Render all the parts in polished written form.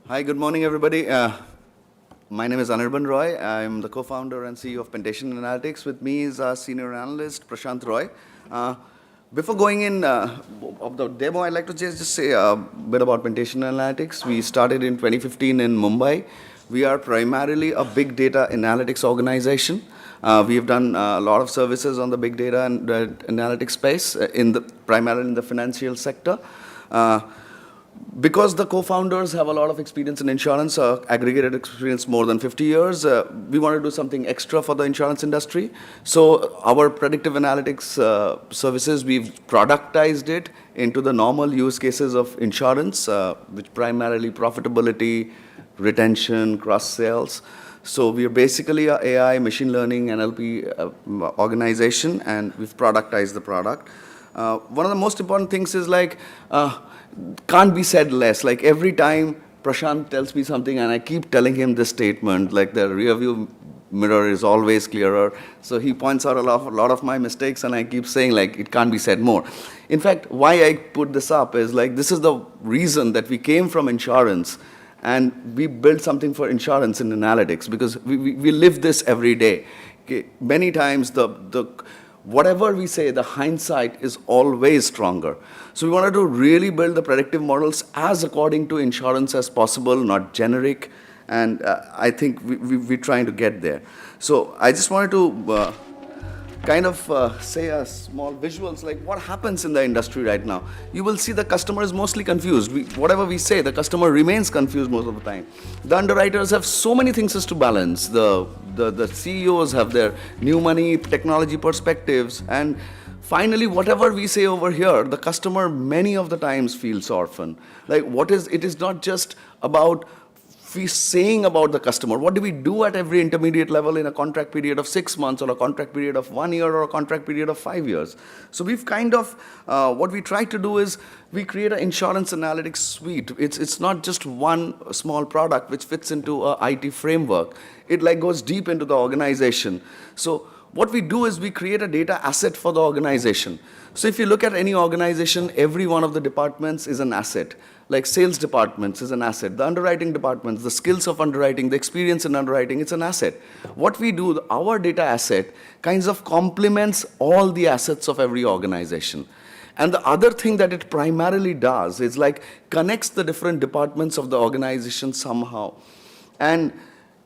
Hi, good morning, everybody. My name is Anirban Roy. I'm the co-founder and CEO of Pentation Analytics. With me is our senior analyst, Prashant Roy. Before going in of the demo, I'd like to just say a bit about Pentation Analytics. We started in 2015 in Mumbai. We are primarily a big data analytics organization. We have done a lot of services on the big data and analytics space, primarily in the financial sector. Because the co-founders have a lot of experience in insurance, aggregated experience more than 50 years, we want to do something extra for the insurance industry. So our predictive analytics services, we've productized it into the normal use cases of insurance, which primarily profitability, retention, cross-sales. So we are basically a AI, machine learning, NLP organization, and we've productized the product. One of the most important things is can't be said less. Like every time Prashant tells me something and I keep telling him this statement, like the rear view mirror is always clearer. So he points out a lot of my mistakes and I keep saying like it can't be said more. In fact, why I put this up is like this is the reason that we came from insurance and we built something for insurance in analytics because we live this every day. Okay? Many times whatever we say, the hindsight is always stronger. So we wanted to really build the predictive models as according to insurance as possible, not generic. And I think we're trying to get there. So I just wanted to say a small visuals like what happens in the industry right now. You will see the customer is mostly confused. Whatever we say, the customer remains confused most of the time. The underwriters have so many things to balance. The CEOs have their new money, technology perspectives, and finally, whatever we say over here, the customer many of the times feels orphan. It is not just about saying about the customer. What do we do at every intermediate level in a contract period of 6 months or a contract period of 1 year or a contract period of 5 years? So we've what we try to do is we create an insurance analytics suite. It's not just one small product which fits into a IT framework. It goes deep into the organization. So what we do is we create a data asset for the organization. So if you look at any organization, every one of the departments is an asset. Like sales departments is an asset. The underwriting departments, the skills of underwriting, the experience in underwriting, it's an asset. What we do, our data asset kinds of complements all the assets of every organization. And the other thing that it primarily does is connects the different departments of the organization somehow. And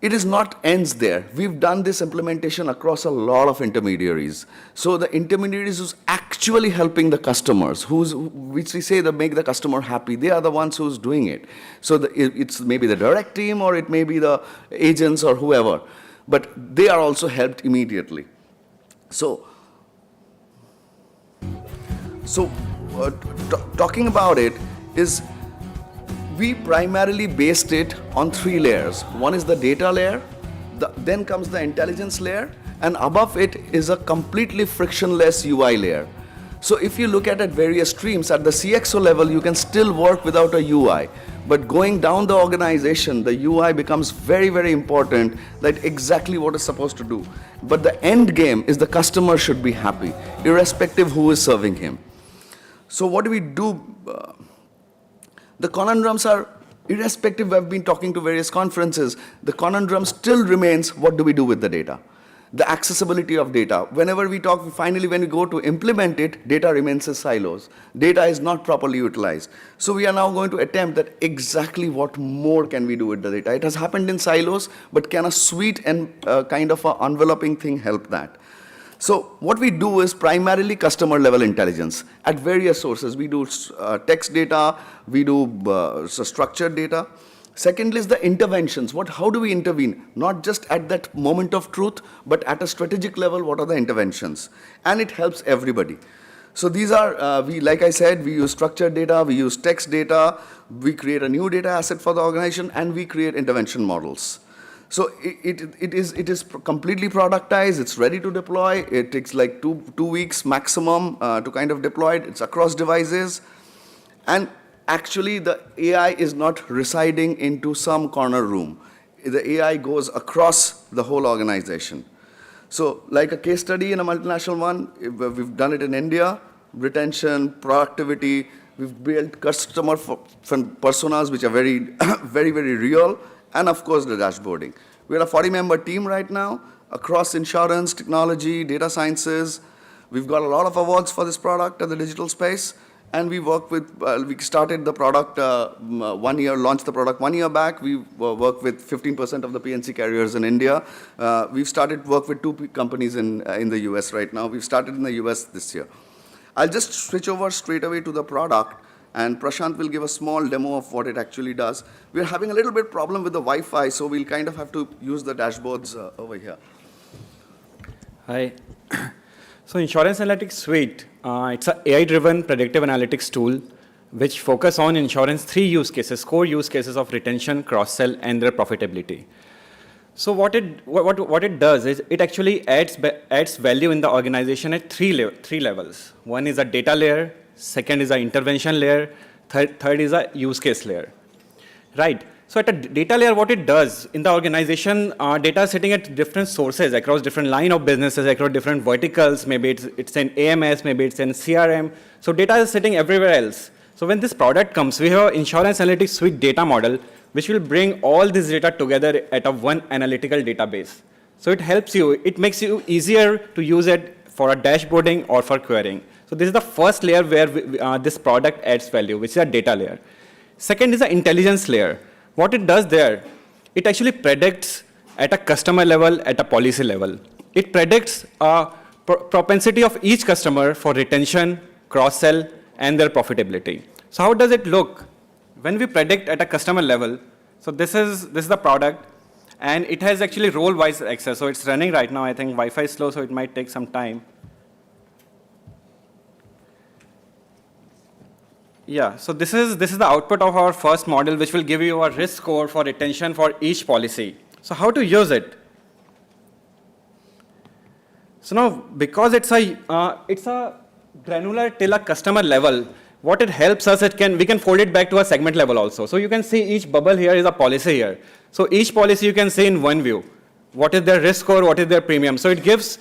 it is not ends there. We've done this implementation across a lot of intermediaries. So the intermediaries who's actually helping the customers, which we say that make the customer happy, they are the ones who's doing it. So it's maybe the direct team or it may be the agents or whoever, but they are also helped immediately. Talking about it is we primarily based it on 3 layers. One is the data layer, then comes the intelligence layer, and above it is a completely frictionless UI layer. So if you look at various streams, at the CXO level, you can still work without a UI. But going down the organization, the UI becomes very, very important, that exactly what it's supposed to do. But the end game is the customer should be happy, irrespective who is serving him. So what do we do? The conundrums are, irrespective, I've been talking to various conferences, the conundrum still remains, what do we do with the data? The accessibility of data. Whenever we talk, finally when we go to implement it, data remains as silos. Data is not properly utilized. So we are now going to attempt that exactly what more can we do with the data. It has happened in silos, but can a suite and kind of an enveloping thing help that? So what we do is primarily customer level intelligence at various sources. We do text data, we do structured data. Secondly is the interventions. How do we intervene? Not just at that moment of truth, but at a strategic level, what are the interventions? And it helps everybody. So these are, like I said, we use structured data, we use text data, we create a new data asset for the organization, and we create intervention models. So it is completely productized. It's ready to deploy. It takes like two weeks maximum to kind of deploy it. It's across devices. And actually, the AI is not residing into some corner room. The AI goes across the whole organization. So like a case study in a multinational one, we've done it in India, retention, productivity, We've built customer personas which are very, very, very real, and of course the dashboarding. We're a 40-member team right now across insurance, technology, data sciences. We've got a lot of awards for this product in the digital space, and we work with, we started the product 1 year, launched the product 1 year back. We work with 15% of the PNC carriers in India. We've started work with 2 companies in the US right now. We've started in the US this year. I'll just switch over straight away to the product, and Prashant will give a small demo of what it actually does. We're having a little bit problem with the Wi-Fi, so we'll kind of have to use the dashboards over here. Hi. So Insurance Analytics Suite, it's an AI-driven predictive analytics tool which focus on insurance 3 use cases, core use cases of retention, cross-sell, and their profitability. So what it does is it actually adds value in the organization at 3 levels. One is a data layer, second is an intervention layer, third is a use case layer, right? So at a data layer, what it does in the organization, data is sitting at different sources across different line of businesses, across different verticals. Maybe it's in AMS, maybe it's in CRM. So data is sitting everywhere else. So when this product comes, we have Insurance Analytics Suite data model, which will bring all this data together at a one analytical database. So it helps you, it makes you easier to use it for a dashboarding or for querying. So this is the first layer where this product adds value, which is a data layer. Second is the intelligence layer. What it does there, it actually predicts at a customer level, at a policy level. It predicts a propensity of each customer for retention, cross-sell, and their profitability. So how does it look? When we predict at a customer level, so this is the product, and it has actually role-wise access. So it's running right now. I think Wi-Fi is slow, so it might take some time. Yeah, so this is the output of our first model, which will give you a risk score for retention for each policy. So how to use it? So now, because it's a granular till a customer level, what it helps us, we can fold it back to a segment level also. So you can see each bubble here is a policy here. So each policy you can see in one view. What is their risk score, what is their premium? So it gives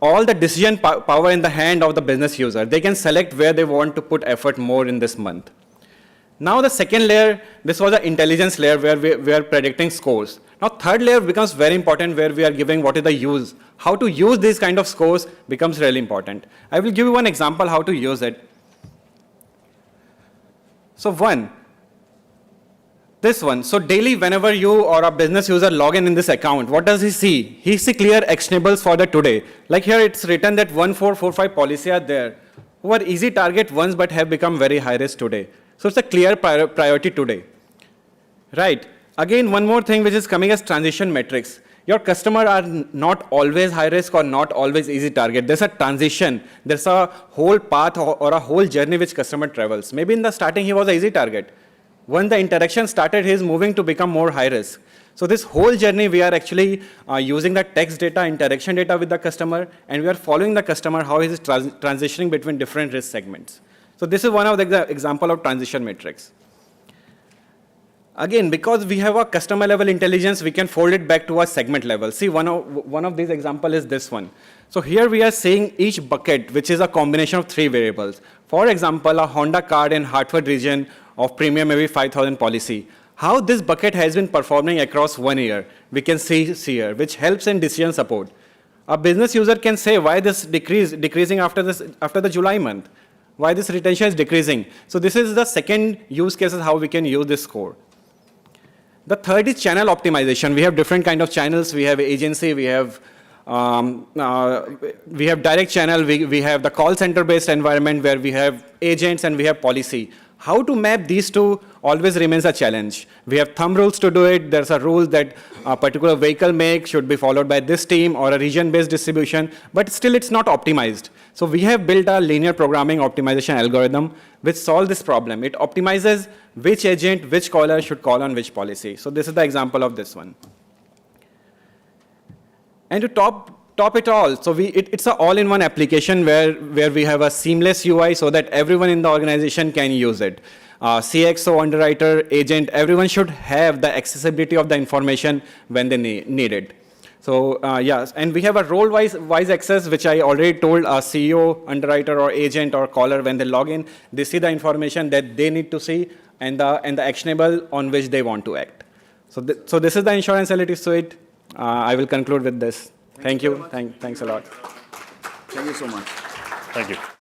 all the decision power in the hand of the business user. They can select where they want to put effort more in this month. Now the second layer, this was the intelligence layer where we are predicting scores. Now third layer becomes very important, where we are giving what is the use. How to use these kind of scores becomes really important. I will give you one example how to use it. So this one. So daily, whenever you or a business user log in this account, what does he see? He sees clear actionables for the today. Like here, it's written that 1445 policy are there, who are easy target ones but have become very high risk today. So it's a clear priority today, right? Again, one more thing which is coming as transition metrics. Your customer are not always high risk or not always easy target. There's a transition. There's a whole path or a whole journey which customer travels. Maybe in the starting he was an easy target. When the interaction started, he is moving to become more high risk. So this whole journey, we are actually using the text data, interaction data with the customer, and we are following the customer, how he is transitioning between different risk segments. So this is one of the example of transition metrics. Again, because we have a customer level intelligence, we can fold it back to a segment level. See, one of these example is this one. So here we are seeing each bucket, which is a combination of 3 variables. For example, a Honda card in Hartford region of premium maybe 5,000 policy. How this bucket has been performing across 1 year, we can see here, which helps in decision support. A business user can say why this decreasing after the July month, why this retention is decreasing. So this is the second use case is how we can use this score. The third is channel optimization. We have different kind of channels. We have agency, we have direct channel, we have the call center based environment where we have agents and we have policy. How to map these two always remains a challenge. We have thumb rules to do it. There's a rule that a particular vehicle make should be followed by this team or a region-based distribution, but still it's not optimized. So we have built a linear programming optimization algorithm which solves this problem. It optimizes which agent, which caller should call on which policy. So this is the example of this one. And to top it all, so it's an all-in-one application where we have a seamless UI so that everyone in the organization can use it. CXO, underwriter, agent, everyone should have the accessibility of the information when they need it. So yes, and we have a role-wise access, which I already told a CEO, underwriter, or agent or caller when they log in, they see the information that they need to see and the actionable on which they want to act. So so this is the insurance analytics suite. I will conclude with this. Thank you. Thanks a lot. Thank you so much. Thank you.